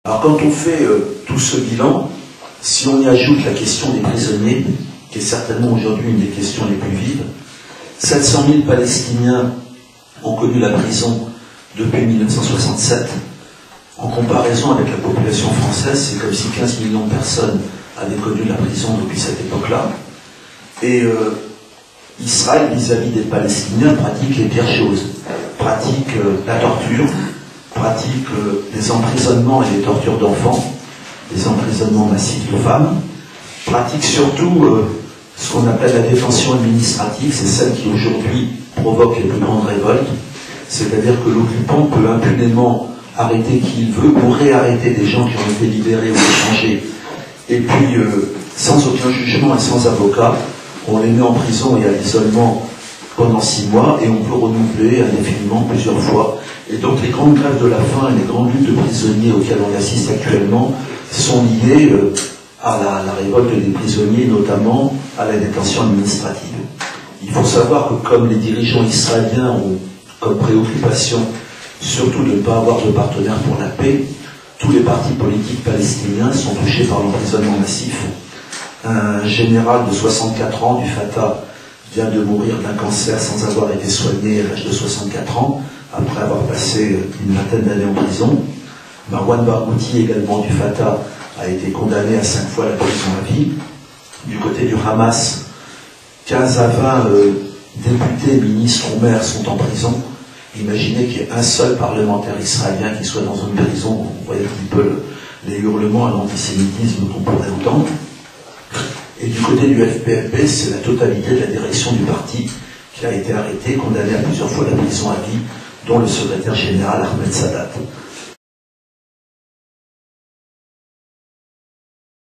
Alors quand on fait tout ce bilan, si on y ajoute la question des prisonniers, qui est certainement aujourd'hui une des questions les plus vives, 700 000 Palestiniens ont connu la prison depuis 1967. En comparaison avec la population française, c'est comme si 15 millions de personnes avaient connu la prison depuis cette époque-là. Et Israël, vis-à-vis des Palestiniens, pratique les pires choses. Pratique la torture, pratique les emprisonnements et les tortures d'enfants, les emprisonnements massifs de femmes, pratique surtout ce qu'on appelle la détention administrative, c'est celle qui aujourd'hui provoque les plus grandes révoltes, c'est-à-dire que l'occupant peut impunément arrêter qui il veut ou réarrêter des gens qui ont été libérés ou échangés, et puis sans aucun jugement et sans avocat, on les met en prison et à l'isolement pendant 6 mois, et on peut renouveler indéfiniment plusieurs fois. Et donc les grandes grèves de la faim et les grandes luttes de prisonniers auxquelles on assiste actuellement sont liées à la révolte des prisonniers, notamment à la détention administrative. Il faut savoir que comme les dirigeants israéliens ont comme préoccupation surtout de ne pas avoir de partenaire pour la paix, tous les partis politiques palestiniens sont touchés par l'emprisonnement massif. Un général de 64 ans du Fatah vient de mourir d'un cancer sans avoir été soigné à l'âge de 64 ans, après avoir passé une vingtaine d'années en prison. Marwan Barghouti, également du Fatah, a été condamné à 5 fois la prison à vie. Du côté du Hamas, 15 à 20 députés, ministres ou maires sont en prison. Imaginez qu'il y ait un seul parlementaire israélien qui soit dans une prison. Vous voyez un petit peu les hurlements à l'antisémitisme qu'on pourrait entendre. Et du côté du FPLP, c'est la totalité de la direction du parti qui a été arrêtée, condamnée à plusieurs fois la prison à vie, dont le secrétaire général Ahmed Sadat.